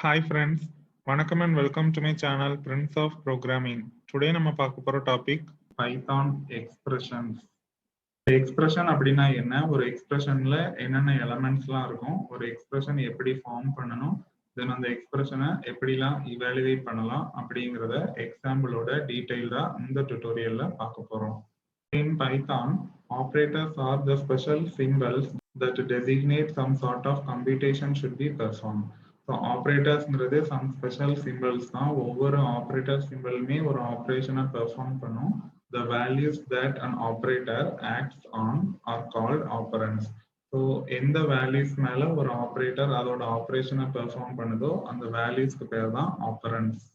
Hi friends, வணக்கம் and welcome to my channel Prince of Programming. Today நம்ம பார்க்க போற டாபிக் Python expressions. எக்ஸ்பிரஷன் அப்படின்னா என்ன, ஒரு எக்ஸ்பிரஷன்ல என்னென்ன எலமெண்ட்ஸ்லாம் இருக்கும், ஒரு எக்ஸ்பிரஷன் எப்படி ஃபார்ம் பண்ணணும், தென் அந்த எக்ஸ்பிரஷனை எப்படிலாம் இவாலுவேட் பண்ணலாம் அப்படிங்கிறத எக்ஸாம்பிளோட டீடைல்டா இந்த டியூட்டோரியல்ல பார்க்க போறோம். In Python, operators are the special symbols that designate some sort of computation should be performed. So ஆப்ரேட்டர்ஸ்ங்கிறது சம் ஸ்பெஷல் சிம்பிள்ஸ் தான். ஒவ்வொரு ஆப்ரேட்டர் சிம்பிளுமே ஒரு ஆப்ரேஷனை பெர்ஃபார்ம் பண்ணும். The values that an operator acts on are called operands. So எந்த values மேல ஒரு ஆப்ரேட்டர் அதோட ஆப்ரேஷனை பெர்ஃபார்ம் பண்ணுதோ அந்த வேல்யூஸ்க்கு பேர் தான் ஆப்பரண்ட்ஸ்.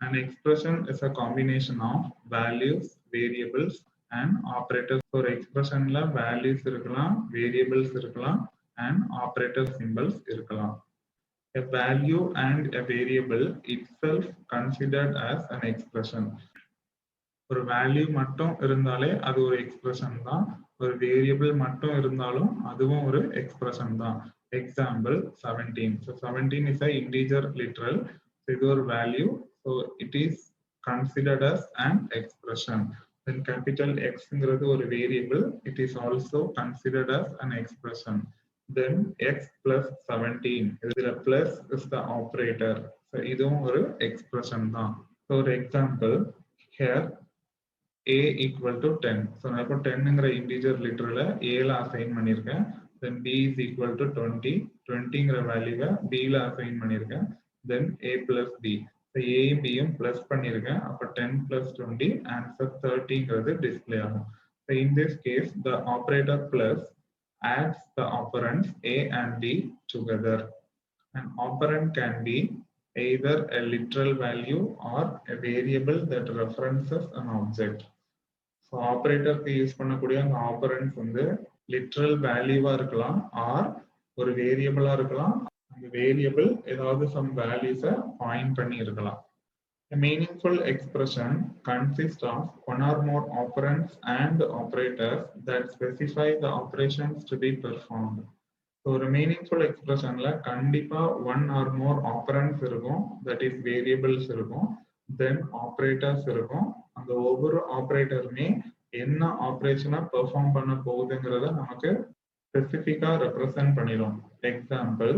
An expression is a combination of values, variables and operators. ஒரு எக்ஸ்பிரஷன்ல வேல்யூஸ் இருக்கலாம், வேரியபிள்ஸ் இருக்கலாம் and operator symbols இருக்கலாம். A value and a variable itself considered as an expression. ஒரு வேல்யூ மட்டும் இருந்தாலே அது ஒரு எக்ஸ்பிரஷன் தான், ஒரு வேரியபிள் மட்டும் இருந்தாலும் அதுவும் ஒரு எக்ஸ்பிரஷன் தான். Example 17. So 17 is a integer literal. இது ஒரு value, so it is considered as an expression. Then capital X ங்கிறது ஒரு variable, it is also considered as an expression. Then x plus 17, இதுல plus is the operator, so இதுவும் ஒரு expression தான். So ஒரு example here a equal to 10. So நான் இப்போ 10ங்கிற integer literalல a ல அசைன் பண்ணியிருக்கேன். Then b is equal to 20. 20ங்கிற வேல்யூவை b ல அசைன் பண்ணியிருக்கேன். Then a plus b. So a யும் b யும் plus பண்ணியிருக்கேன். அப்போ 10 plus 20 answer 30ங்கிறது டிஸ்பிளே ஆகும். So in this case the operator plus adds the operands a and b together. An operand can be either a literal value or a variable that references an object. So ஆப்ரேட்டருக்கு use பண்ணக்கூடிய அந்த ஆப்பரண்ட்ஸ் வந்து literal வேல்யூவா இருக்கலாம் R ஒரு வேரியபிளா இருக்கலாம். அந்த variable ஏதாவது some வேல்யூஸை பாயிண்ட் பண்ணி இருக்கலாம். A meaningful expression consists of one or more operands and operators that specify the operations to be performed. So ஒரு meaningful expressionல கண்டிப்பா one or more operands இருக்கும், that is variables இருக்கும், then operators இருக்கும். அந்த ஒவ்வொரு ஆப்ரேட்டருமே என்ன ஆப்ரேஷனை பெர்ஃபார்ம் பண்ண போகுதுங்கிறத நமக்கு ஸ்பெசிஃபிக்கா ரெப்ரசன்ட் பண்ணிடும். Example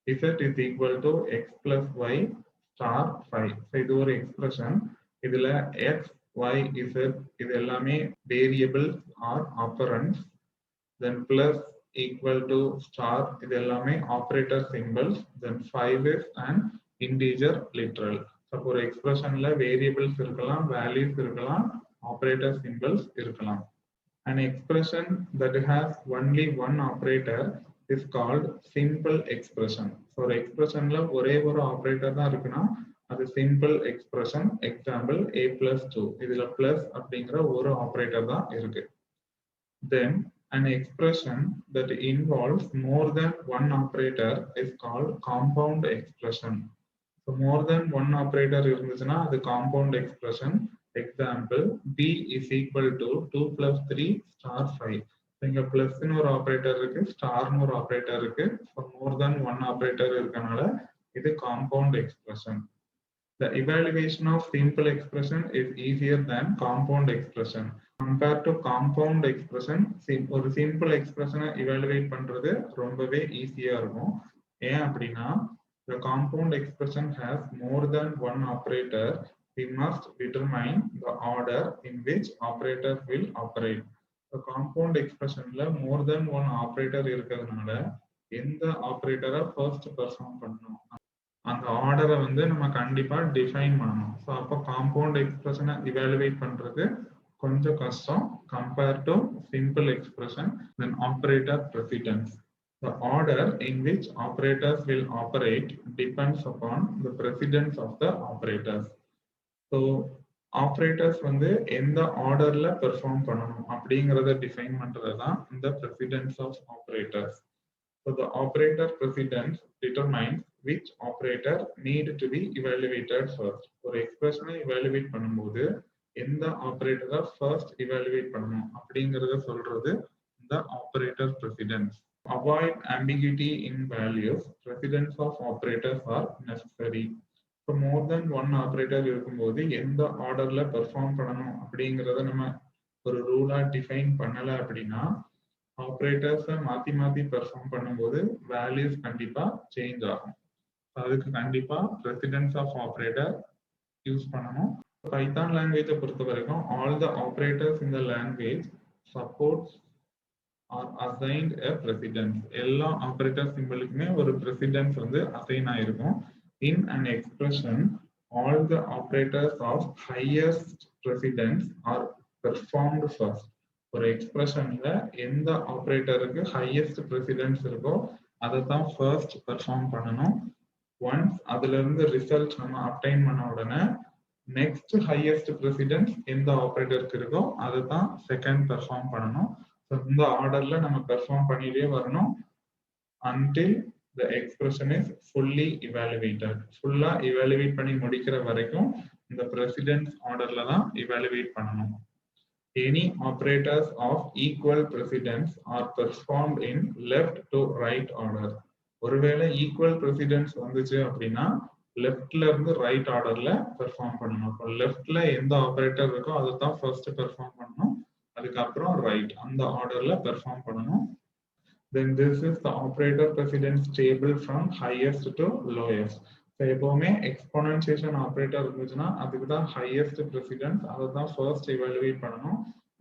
z is equal to x plus y star 5. இது ஒரு எக்ஸ்பிரஷன். இதுல x, y, z இது எல்லாமே variables are operands. Then plus equal to star இது எல்லாமே operator symbols. Then 5 is an integer literal. So ஒரு எக்ஸ்பிரஷன்ல வேரியபிள்ஸ் இருக்கலாம், வேல்யூஸ் இருக்கலாம், ஆப்பரேட்டர் சிம்பிள்ஸ் இருக்கலாம். An expression that has only one operator is called simple expression. So ஒரு எக்ஸ்பிரஷன்ல ஒரே ஒரு ஆப்பரேட்டர் தான் இருக்குன்னா அது simple expression. Example a plus 2. இதுல plus அப்படிங்கிற ஒரு ஆப்பரேட்டர் தான் இருக்கு. Then an expression that involves more than one operator is called compound expression. So more than one operator இருந்துச்சுன்னா அது compound expression. Example b is equal to 2 plus 3 star 5. இங்க பிளஸ்னு ஒரு operator இருக்கு, ஸ்டார்னு ஒரு ஆபரேட்டர் இருக்கு. மோர் தென் ஒன் ஆபரேட்டர் இருக்கனால இது compound expression. The evaluation of simple expression is easier than compound expression. Compared to compound expression, ஒரு simple expression evaluate பண்றது ரொம்பவே ஈஸியா இருக்கும். ஏன் அப்படின்னா the compound expression has more than one operator. We must determine the order in which operator will operate. Compound எக்ஸ்பிரஷன்ல more then one operator இருக்கிறதுனால எந்த ஆப்ரேட்டரை ஃபர்ஸ்ட் பெர்ஃபார்ம் பண்ணணும் அந்த ஆர்டரை வந்து நம்ம கண்டிப்பா டிஃபைன் பண்ணணும். ஸோ அப்போ காம்பவுண்ட் எக்ஸ்பிரஷனை இவாலுவேட் பண்றது கொஞ்சம் கஷ்டம் compare to simple expression. Then operator precedence. The order in which operators will operate depends upon the precedence of the operators. So operators வந்து எந்த ஆர்டர்ல பெர்ஃபார்ம் பண்ணணும் அப்படிங்கறத டிஃபைன் பண்றது தான் இந்த precedence of operators. So the operator precedence determines which operator need to be evaluated first. ஒரு எக்ஸ்பிரஷனை evaluate பண்ணும்போது எந்த ஆப்ரேட்டரை ஃபர்ஸ்ட் evaluate பண்ணணும் அப்படிங்கறத சொல்றது இந்த operator precedence. avoid ambiguity in values, precedence of operators are necessary. இப்போ மோர் தென் ஒன் ஆப்ரேட்டர் இருக்கும்போது எந்த ஆர்டர்ல பெர்ஃபார்ம் பண்ணணும் அப்படிங்கிறத நம்ம ஒரு ரூலா டிஃபைன் பண்ணல அப்படின்னா ஆப்ரேட்டர்ஸை மாத்தி மாத்தி பெர்ஃபார்ம் பண்ணும்போது வேல்யூஸ் கண்டிப்பா சேஞ்ச் ஆகும். அதுக்கு கண்டிப்பா precedence of operator யூஸ் பண்ணணும். பைத்தான் லாங்குவேஜை பொறுத்த வரைக்கும் all the operators in the language supports are assigned a precedence. எல்லா ஆப்ரேட்டர் சிம்பிளுக்குமே ஒரு precedence வந்து அசைன் ஆயிருக்கும். In an expression, all the operators of highest precedence are performed first. ஒரு எக்ஸ்பிரஷன்ல எந்த ஆப்ரேட்டருக்கு ஹையஸ்ட் ப்ரெசிடென்ஸ் இருக்கோ அதை தான் ஃபர்ஸ்ட் பெர்ஃபார்ம் பண்ணணும். ஒன்ஸ் அதுல இருந்து ரிசல்ட் நம்ம அப்டைன் பண்ண உடனே நெக்ஸ்ட் ஹையஸ்ட் ப்ரெசிடென்ஸ் எந்த ஆப்ரேட்டருக்கு இருக்கோ அதை தான் செகண்ட் பெர்ஃபார்ம் பண்ணணும். ஸோ இந்த ஆர்டர்ல நம்ம பெர்ஃபார்ம் பண்ணிட்டே வரணும் until the expression is fully evaluated. ஃபுல்லா evaluate பண்ணி முடிக்கிற வரைக்கும் இந்த precedence ஆர்டர்ல தான் evaluate பண்ணணும். Any operators of equal precedence are performed in left to right order. ஒருவேளை ஈக்குவல் precedence வந்துச்சு அப்படின்னா லெஃப்ட்ல இருந்து ரைட் ஆர்டர்ல பெர்ஃபார்ம் பண்ணணும். இப்போ லெஃப்ட்ல எந்த ஆபரேட்டர் இருக்கோ அதை தான் ஃபர்ஸ்ட் பெர்ஃபார்ம் பண்ணணும், அதுக்கப்புறம் ரைட் அந்த ஆர்டர்ல பெர்ஃபார்ம் பண்ணணும். Then this is the operator precedence table from highest to lowest. So எப்பவுமே எக்ஸ்போனன்சியேஷன் ஆப்ரேட்டர் இருந்துச்சுன்னா அதுக்கு தான் ஹையஸ்ட் ப்ரெசிடென்ஸ், அதை தான் ஃபர்ஸ்ட் எவாலுவேட் பண்ணணும்.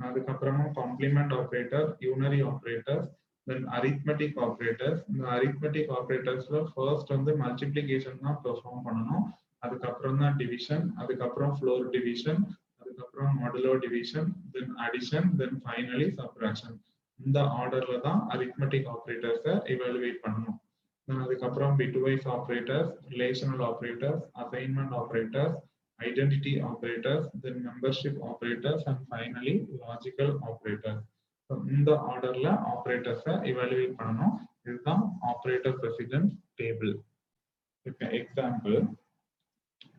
அதுக்கப்புறமா காம்ப்ளிமெண்ட் ஆப்ரேட்டர், யூனரி ஆப்ரேட்டர்ஸ், தென் அரித்மெட்டிக் ஆப்ரேட்டர்ஸ். இந்த அரித்மெட்டிக் ஆப்ரேட்டர்ஸ்ல ஃபர்ஸ்ட் வந்து மல்டிப்ளிகேஷன் தான் பெர்ஃபார்ம் பண்ணணும், அதுக்கப்புறம் தான் டிவிஷன், அதுக்கப்புறம் ஃப்ளோர் டிவிஷன், அதுக்கப்புறம் மாடுலோ டிவிஷன், தென் அடிஷன், தென் ஃபைனலி சப்ட்ராக்ஷன். இந்த ஆர்டர்ல தான் அரித்மெட்டிக் ஆப்ரேட்டர்ஸை எவாலுவேட் பண்ணணும். அதுக்கப்புறம் bitwise operators, relational operators, assignment operators, identity operators, then membership operators and finally logical operators. இந்த ஆர்டர்ல ஆப்ரேட்டர்ஸை எவாலுவேட் பண்ணணும். இதுதான் operator precedence table. Example,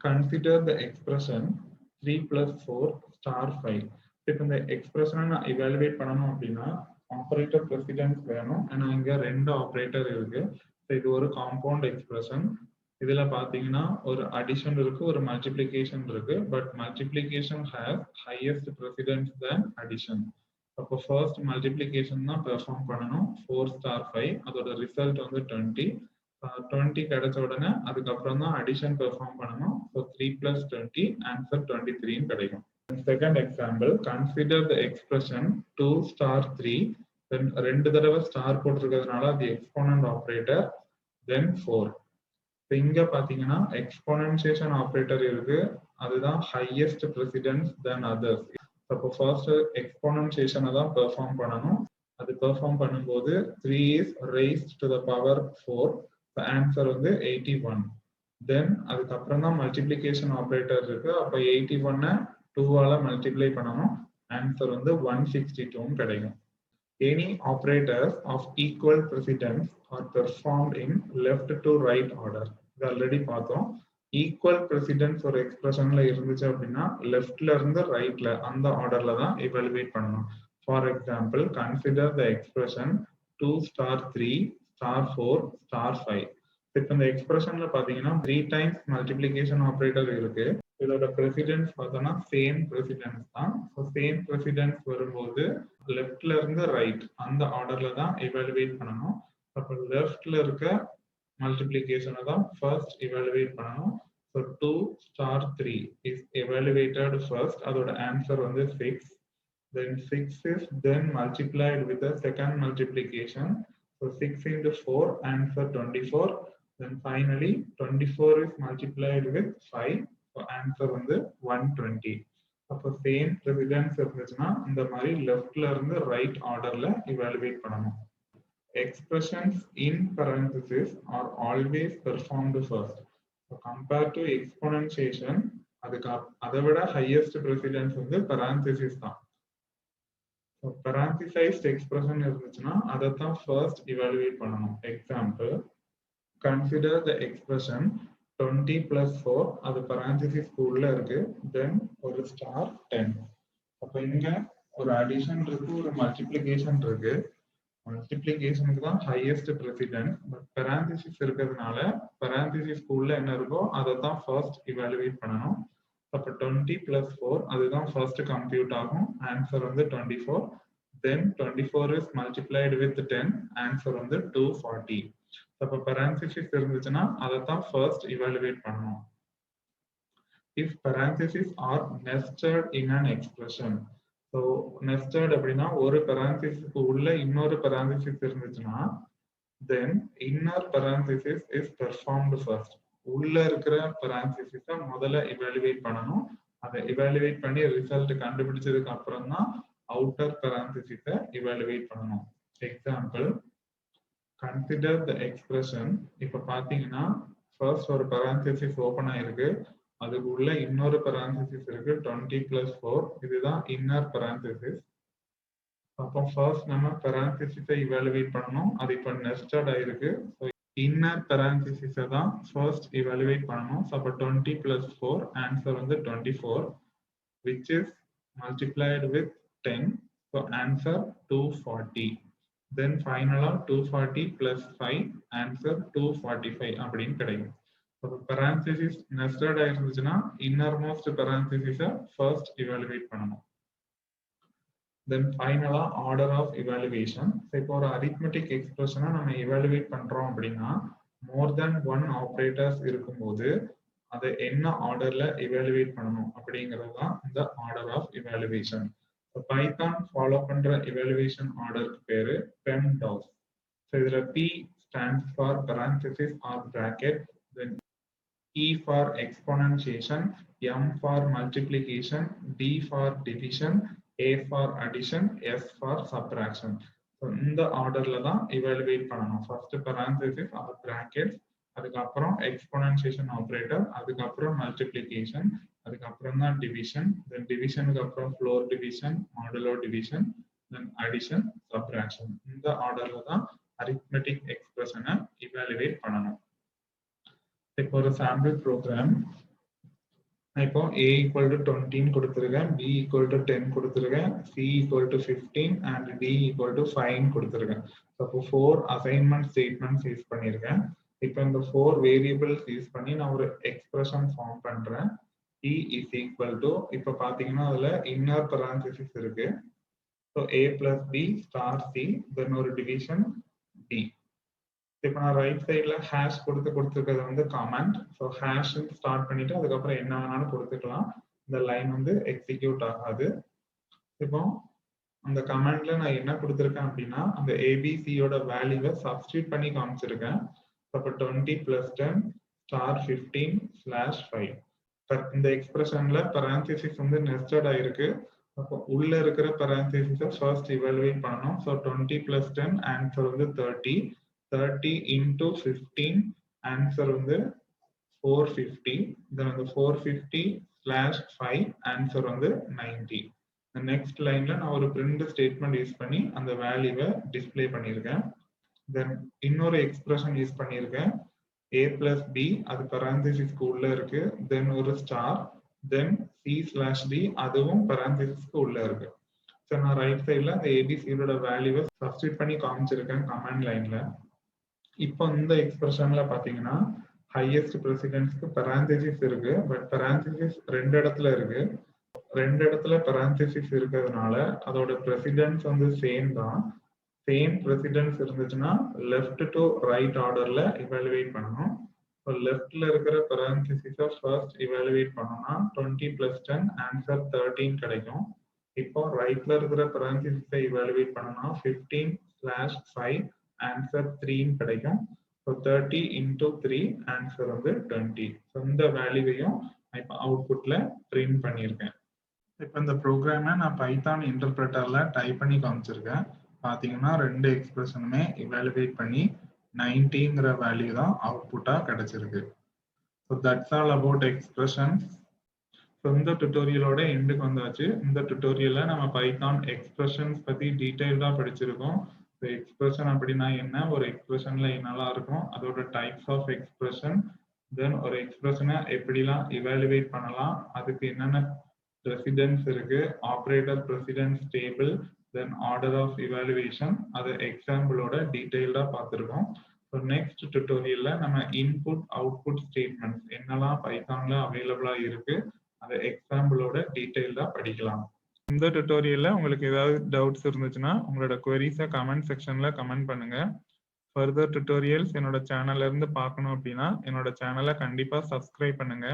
consider the expression 3 + 4 * 5. இப்போ இந்த எக்ஸ்பிரஷனை நான் எவாலுவேட் பண்ணணும் அப்படின்னா ஆப்ரேட்டர் ப்ரெசிடென்ஸ் வேணும். ஏன்னா இங்க ரெண்டு ஆப்ரேட்டர் இருக்கு. இது ஒரு காம்பவுண்ட் எக்ஸ்பிரஷன். இதுல பாத்தீங்கன்னா ஒரு அடிஷன் இருக்கு, ஒரு மல்டிப்ளிகேஷன் இருக்கு. But multiplication has highest precedence then addition. அப்போ ஃபர்ஸ்ட் மல்டிப்ளிகேஷன் தான் பெர்ஃபார்ம் பண்ணணும். 4 * 5 அதோட ரிசல்ட் வந்து 20. 20 கிடைச்ச உடனே அதுக்கப்புறம் தான் அடிஷன் பெர்ஃபார்ம் பண்ணணும். ஸோ 3 + 20 ஆன்சர் 23 கிடைக்கும். Second example, consider the expression 2 * 3. Then ரெண்டு தடவை ஸ்டார் போட்டிருக்கிறதுனால அது எக்ஸ்போனன்ட் ஆப்ரேட்டர், தென் 4. இங்க பாத்தீங்கன்னா எக்ஸ்போனன்சியேஷன் ஆப்ரேட்டர் இருக்கு, அதுதான் ஹையஸ்ட் ப்ரெசிடென்ஸ் தென் அதர்ஸ். அப்போ ஃபர்ஸ்ட் எக்ஸ்போனன்சியேஷனை தான் பெர்ஃபார்ம் பண்ணணும். அது பெர்ஃபார்ம் பண்ணும்போது 3 is raised to the power 4. Answer வந்து 81. தென் அதுக்கப்புறம் தான் மல்டிப்ளிகேஷன் ஆப்ரேட்டர் இருக்கு. அப்போ 81 2ஆல மல்டிப்ளை பண்ணணும், ஆன்சர் வந்து 162 கிடைக்கும். Any operators of equal precedence are performed in left to right order. இது ஆல்ரெடி பார்த்தோம். ஈக்குவல் precedence ஒரு எக்ஸ்பிரஷன்ல இருந்துச்சு அப்படின்னா லெஃப்ட்ல இருந்து ரைட்ல அந்த ஆர்டர்ல தான் எவாலுவேட் பண்ணணும். For example, consider the expression 2 * 3 * 4 * 5. இப்போ இந்த எக்ஸ்பிரஷன்ல பாத்தீங்கன்னா 3 டைம்ஸ் மல்டிப்ளிகேஷன் ஆப்ரேட்டர் இருக்கு. இதோட precedence பார்த்தோம்னா சேம் precedence தான். சேம் precedence வரும்போது லெஃப்ட்ல இருந்து ரைட் அந்த ஆர்டர்ல தான் எவாலுவேட் பண்ணணும். அப்போ லெஃப்ட்ல இருக்க மல்டிப்ளிகேஷனை தான் ஃபர்ஸ்ட் எவாலுவேட் பண்ணணும். ஸோ 2 * 3 இஸ் எவாலுவேட்டட் ஃபர்ஸ்ட், அதோட ஆன்சர் வந்து 6. Then 6 is then multiplied with the second multiplication. So 6 × 4 answer 24. Then finally 24 is multiplied with 5. So answer வந்து 120. அப்போ சேம் ப்ரெசிடென்ஸ் இருந்துச்சுன்னா இந்த மாதிரி லெஃப்ட்ல இருந்து ரைட் ஆர்டர்ல இவாலுவேட் பண்ணணும். Expressions in parentheses are always performed first. So compared to exponentiation, அதை விட ஹையஸ்ட் ப்ரெசிடென்ஸ் வந்து parentheses தான். So parenthesized expression இருந்துச்சுன்னா அதை தான் ஃபர்ஸ்ட் இவாலுவேட் பண்ணணும். எக்ஸாம்பிள், consider the expression 20 + 4, அது parenthesis உள்ள இருக்கு, தென் ஒரு *10. அப்ப இங்க ஒரு அடிஷன் இருக்கு, ஒரு மல்டிப்ளிகேஷன் இருக்கு. மல்டிப்ளிகேஷனுக்கு தான் ஹையஸ்ட் ப்ரெசிடென்ஸ். பட் பெராந்திசிஸ் இருக்கிறதுனால பெராந்திசிஸ் உள்ள என்ன இருக்கோ அதை தான் ஃபர்ஸ்ட் இவாலுவேட் பண்ணணும். அப்போ 20 + 4 அதுதான் ஃபர்ஸ்ட் கம்ப்யூட் ஆகும். ஆன்சர் வந்து 24. Then 24 is multiplied with 10. Answer வந்து 240. அப்போ பெராந்திசிஸ் இருந்துச்சுன்னா அதை தான் ஃபர்ஸ்ட் இவாலுவேட் பண்ணணும். If parenthesis are nested in an expression. So nested அப்படின்னா ஒரு பெராந்திசிஸ்க்கு உள்ள இன்னொரு பெராந்திசிஸ் இருந்துச்சுன்னா then inner parenthesis is performed first. உள்ள இருக்கிற பெராந்திசிஸை முதல்ல இவாலுவேட் பண்ணணும். அதை இவாலுவேட் பண்ணி ரிசல்ட் கண்டுபிடிச்சதுக்கு அப்புறம் தான் அவுட்டர் பெராந்திசிஸை இவாலுவேட் பண்ணணும். Example, consider the expression. இப்ப பாத்தீங்கன்னா ஃபர்ஸ்ட் ஒரு பெராந்திசிஸ் ஓபன் ஆயிருக்கு, அதுக்கு உள்ள இன்னொரு பெராந்திசிஸ் இருக்கு 20 + 4. இதுதான் இன்னர் பெராந்திசிஸ். அப்போ ஃபர்ஸ்ட் நம்ம பெராந்திசிஸை இவாலுவேட் பண்ணணும். அது இப்போ நெஸ்டட் ஆயிருக்கு. ஸோ இன்னர் பெராந்திசிஸை தான் ஃபர்ஸ்ட் இவாலுவேட் பண்ணணும். ஸோ அப்போ 20 + 4 ஆன்சர் வந்து 24, which is multiplied with 10. So answer 240. Then ஃபைனலாக 240 + 5 ஆன்சர் 245 அப்படின்னு கிடைக்கும். பெராந்திசிஸ் நெஸ்டட் ஆயிருந்துச்சுன்னா இன்னர் மோஸ்ட் பெராந்திசிஸை ஃபர்ஸ்ட் இவாலுவேட் பண்ணணும். தென் ஃபைனலா ஆர்டர் ஆஃப் இவாலுவேஷன். இப்போ ஒரு அரித்மெட்டிக் எக்ஸ்பிரஷனை நம்ம இவாலுவேட் பண்றோம் அப்படின்னா மோர் தென் 1 ஆப்ரேட்டர்ஸ் இருக்கும்போது அதை என்ன ஆர்டர்ல இவாலுவேட் பண்ணணும் அப்படிங்கிறது தான் இந்த order of evaluation. Python follow பண்ற இவாலுவேஷன் ஆர்டருக்கு பேரு PEMDAS. ஸோ இதுல P stands for parenthesis or bracket, then E for exponentiation, M for multiplication, D for division, A for addition, S for subtraction. So இந்த ஆர்டர்ல தான் evaluate பண்ணணும். First parenthesis or brackets, அதுக்கப்புறம் exponentiation operator, அதுக்கப்புறம் multiplication, அதுக்கப்புறம் தான் division, தென் டிவிஷனுக்கு அப்புறம் floor division, modulo division, தென் addition, subtraction. இந்த ஆர்டர்ல தான் அரித்மெட்டிக் எக்ஸ்பிரஷனை இவாலுவேட் பண்ணணும். இப்போ ஒரு சாம்பிள் ப்ரோக்ராம். இப்போ A = 20 கொடுத்துருக்கேன், B = 10 கொடுத்துருக்கேன், C = 15 and D = 5 கொடுத்துருக்கேன். அப்போ 4 அசைன்மெண்ட் ஸ்டேட்மெண்ட்ஸ் யூஸ் பண்ணியிருக்கேன். இப்போ இந்த 4 வேரியபிள்ஸ் யூஸ் பண்ணி நான் ஒரு எக்ஸ்பிரஷன் ஃபார்ம் பண்றேன். E = இப்போ பாத்தீங்கன்னா அதுல இன்னர் பெராந்திசிஸ் இருக்கு. ஸோ A + B * C, தென் ஒரு டிவிஷன் D. இப்போ நான் ரைட் சைட்ல ஹேஷ் கொடுத்துருக்கிறது வந்து கமெண்ட். ஸோ ஹேஷ் ஸ்டார்ட் பண்ணிட்டு அதுக்கப்புறம் என்ன வேணாலும் கொடுத்துக்கலாம். இந்த லைன் வந்து எக்ஸிக்யூட் ஆகாது. இப்போ அந்த கமெண்ட்ல நான் என்ன கொடுத்துருக்கேன் அப்படின்னா அந்த ஏபிசியோட வேல்யூவை சப்ஸ்டியூட் பண்ணி காமிச்சிருக்கேன். அப்போ 20 + 10 *15/5. இந்த எக்ஸ்பிரஷன்ல பெராந்திசிஸ் வந்து நெஸ்டட் ஆயிருக்கு. அப்போ உள்ள இருக்கிற பெராந்திசிஸை ஃபர்ஸ்ட் இவாலுவேட் பண்ணணும். ஸோ 20 + 10 ஆன்சர் வந்து 30. 30 × 15 ஆன்சர் வந்து 450. தென் அந்த 450/5 ஆன்சர் வந்து 90. நெக்ஸ்ட் லைன்ல நான் ஒரு பிரிண்ட் ஸ்டேட்மெண்ட் யூஸ் பண்ணி அந்த வேல்யூவை டிஸ்பிளே பண்ணியிருக்கேன். தென் இன்னொரு எக்ஸ்பிரஷன் யூஸ் பண்ணியிருக்கேன். A + B அது பெராந்திசிஸ்க்கு உள்ள இருக்கு, தென் ஒரு ஸ்டார், தென் C/D அதுவும் பெராந்திசிஸ்க்கு உள்ள இருக்கு. ஸோ நான் ரைட் சைட்ல அந்த ஏபிசியோட வேல்யூவை சப்ஸ்டியூட் பண்ணி காமிச்சிருக்கேன் கமாண்ட் லைன்ல. இப்போ இந்த எக்ஸ்பிரஷன்ல பாத்தீங்கன்னா ஹையஸ்ட் பிரசிடென்ஸ்க்கு பெராந்திசிஸ் இருக்கு, பட் பெராந்திசிஸ் 2 இடத்துல இருக்கு. 2 இடத்துல பெராந்திசிஸ் இருக்கிறதுனால அதோட பிரசிடென்ஸ் வந்து சேம் தான். சேம் பிரசிடென்ஸ் இருந்துச்சுன்னா லெஃப்ட் டு ரைட் ஆர்டர்ல இவாலுவேட் பண்ணணும். ஸோ லெஃப்ட்ல இருக்கிற பெராந்திசிஸை ஃபர்ஸ்ட் இவாலுவேட் பண்ணோம்னா 20 + 10 ஆன்சர் 13 கிடைக்கும். இப்போ ரைட்ல இருக்கிற பெராந்திசிஸை இவாலுவேட் பண்ணோம்னா 15/5 ஆன்சர் 3 கிடைக்கும். ஸோ 30 × 3 ஆன்சர் வந்து 20. ஸோ இந்த வேல்யூவையும் இப்போ அவுட்புட்ல பிரிண்ட் பண்ணியிருக்கேன். இப்போ இந்த ப்ரோக்ராமை நான் பைத்தான் இன்டர்பிரட்டர்ல டைப் பண்ணி காமிச்சிருக்கேன். பார்த்தீங்கன்னா 2 எக்ஸ்பிரஷனுமே இவாலுவேட் பண்ணி 90ங்கிற வேல்யூ தான் அவுட்புட்டா கிடைச்சிருக்கு. So that's all about expressions. So இந்த டுட்டோரியலோட எண்டுக்கு வந்தாச்சு. இந்த டுட்டோரியல்ல நம்ம பைத்தான் எக்ஸ்பிரஷன்ஸ் பத்தி டீடைல்டா படிச்சிருக்கோம். எக்ஸ்பிரஷன் அப்படின்னா என்ன, ஒரு எக்ஸ்பிரஷன்ல என்னெல்லாம் இருக்கும், அதோட டைப்ஸ் ஆஃப் எக்ஸ்பிரஷன், தென் ஒரு எக்ஸ்பிரஷனை எப்படிலாம் இவாலுவேட் பண்ணலாம், அதுக்கு என்னென்ன பிரசிடென்ஸ் இருக்கு, operator precedence table, then order of evaluation, அது எக்ஸாம்பிளோட டீட்டெயில்டா பார்த்துருக்கோம். ஸோ நெக்ஸ்ட் டுட்டோரியல்ல நம்ம இன்புட் அவுட்புட் ஸ்டேட்மெண்ட்ஸ் என்னெல்லாம் பைத்தான்ல அவைலபிளா இருக்கு அதை எக்ஸாம்பிளோட டீட்டெயில்டா படிக்கலாம். இந்த டுட்டோரியல்ல உங்களுக்கு ஏதாவது டவுட்ஸ் இருந்துச்சுன்னா உங்களோட queries-அ கமெண்ட் செக்ஷன்ல கமெண்ட் பண்ணுங்க. ஃபர்தர் டுட்டோரியல்ஸ் என்னோட சேனல்ல இருந்து பார்க்கணும் அப்படின்னா என்னோட சேனலை கண்டிப்பா சப்ஸ்கிரைப் பண்ணுங்க.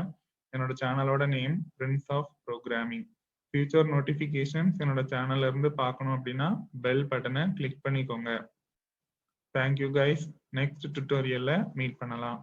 என்னோட சேனலோட name prince of programming. Future notifications என்னோட சேனல்ல இருந்து பார்க்கணும் அப்படின்னா பெல் பட்டனை கிளிக் பண்ணிக்கோங்க. Thank you guys. நெக்ஸ்ட் டுட்டோரியல்ல மீட் பண்ணலாம்.